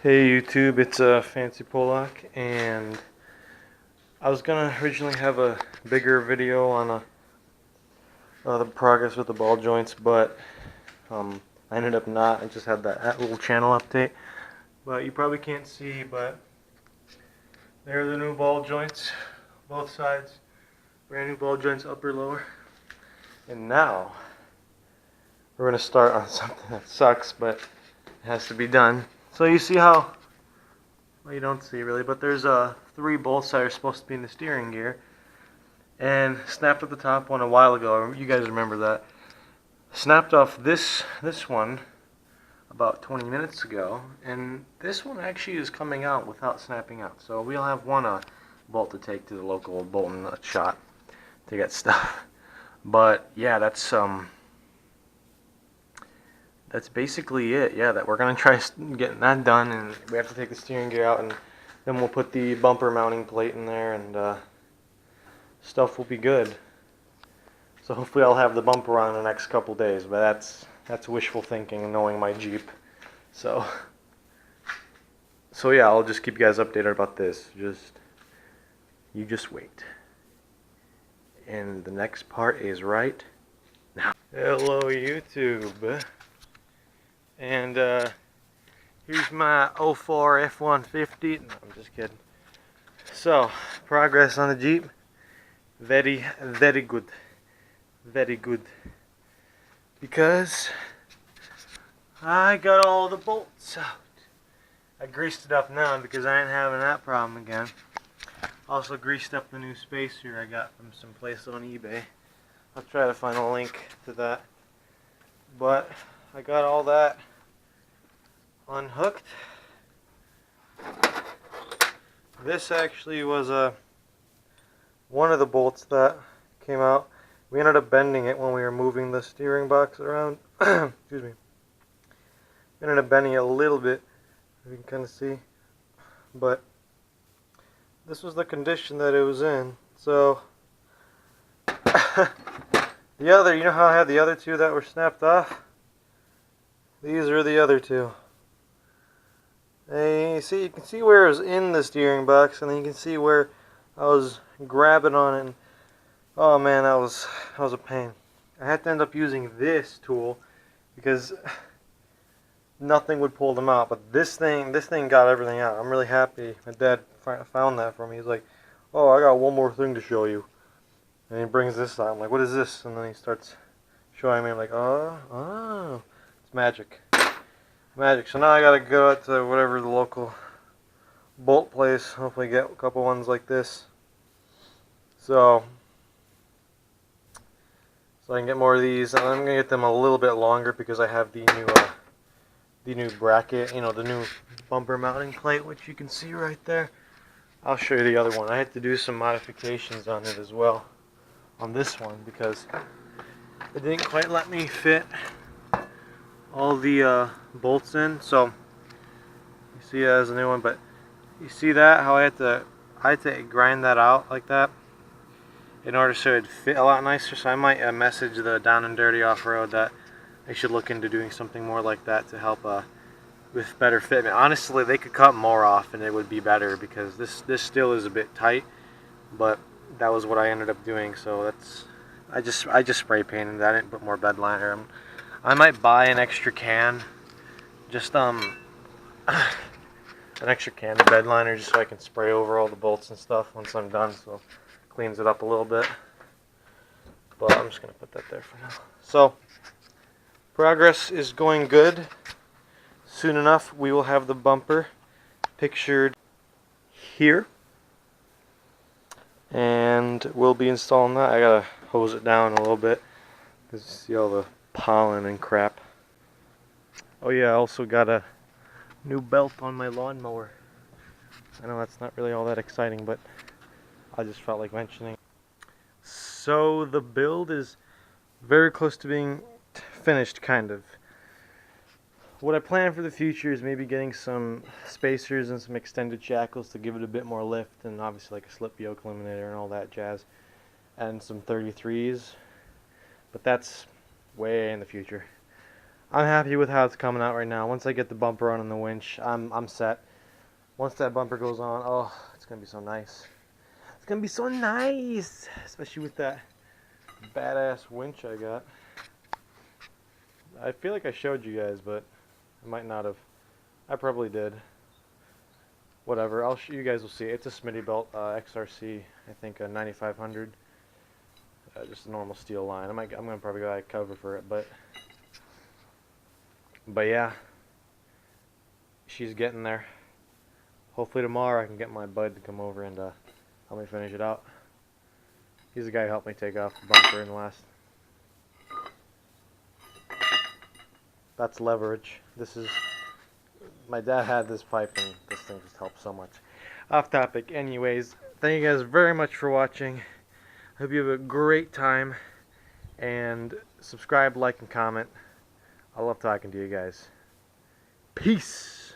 Hey YouTube, it's Fancy Polak, and I was gonna originally have a bigger video on the progress with the ball joints, but I ended up not. I just had that little channel update. But you probably can't see, but there are the new ball joints, both sides, brand new ball joints, upper, lower. And now we're gonna start on something that sucks, but it has to be done. So you see how? Well, you don't see really, but there's 3 bolts that are supposed to be in the steering gear, and snapped at the top one a while ago. You guys remember that? Snapped off this one about 20 minutes ago, and this one actually is coming out without snapping out. So we'll have one bolt to take to the local bolt and nut shop to get stuff. But yeah, that's basically it. Yeah, that we're gonna try getting that done, and we have to take the steering gear out, and then we'll put the bumper mounting plate in there, and stuff will be good. So hopefully I'll have the bumper on in the next couple days, but that's wishful thinking, knowing my Jeep. So yeah, I'll just keep you guys updated about this. You just wait. And the next part is right now. Hello YouTube. And here's my 04 F-150. No, I'm just kidding. So, progress on the Jeep. Very, very good. Very good. Because I got all the bolts out. I greased it up now because I ain't having that problem again. Also greased up the new spacer I got from some place on eBay. I'll try to find a link to that. But I got all that unhooked. This actually was one of the bolts that came out. We ended up bending it when we were moving the steering box around. Excuse me. We ended up bending it a little bit, you can kind of see. But this was the condition that it was in. So the other, you know how I had the other two that were snapped off? These are the other two. And you can see where it was in the steering box, and then you can see where I was grabbing on it. And, oh man, that was a pain. I had to end up using this tool because nothing would pull them out. But this thing got everything out. I'm really happy. My dad found that for me. He's like, "Oh, I got one more thing to show you." And he brings this out. I'm like, "What is this?" And then he starts showing me. I'm like, "Oh, it's magic." Magic. So now I gotta go out to whatever the local bolt place, hopefully get a couple ones like this, so I can get more of these. And I'm gonna get them a little bit longer because I have the new bracket, you know, the new bumper mounting plate, which you can see right there. I'll show you the other one. I had to do some modifications on it as well, on this one, because it didn't quite let me fit all the bolts in. So you see that as a new one, but you see that how I had to grind that out like that in order so it'd fit a lot nicer. So I might message the Down and Dirty Off-Road that I should look into doing something more like that to help with better fitment. Honestly, they could cut more off and it would be better, because this still is a bit tight, but that was what I ended up doing. So that's I just spray painted that and put more bed liner. I might buy an extra can, just an extra can of bed liner, just so I can spray over all the bolts and stuff once I'm done, so it cleans it up a little bit. But I'm just gonna put that there for now. So progress is going good. Soon enough we will have the bumper pictured here, and we'll be installing that. I gotta hose it down a little bit because you see all the pollen and crap. Oh yeah, I also got a new belt on my lawnmower. I know that's not really all that exciting, but I just felt like mentioning. So the build is very close to being finished, kind of. What I plan for the future is maybe getting some spacers and some extended shackles to give it a bit more lift, and obviously like a slip yoke eliminator and all that jazz, and some 33s, but that's way in the future. I'm happy with how it's coming out right now. Once I get the bumper on the winch, I'm set. Once that bumper goes on, oh, it's gonna be so nice. It's gonna be so nice, especially with that badass winch I got. I feel like I showed you guys, but I might not have. I probably did. Whatever, you guys will see. It's a Smittybilt XRC, I think a 9500. Just a normal steel line. I'm gonna probably go cover for it, but yeah, she's getting there. Hopefully tomorrow I can get my bud to come over and help me finish it out. He's the guy who helped me take off the bumper in the last. That's leverage. This is, my dad had this pipe and this thing just helps so much. Off topic. Anyways, thank you guys very much for watching. Hope you have a great time, and subscribe, like, and comment. I love talking to you guys. Peace.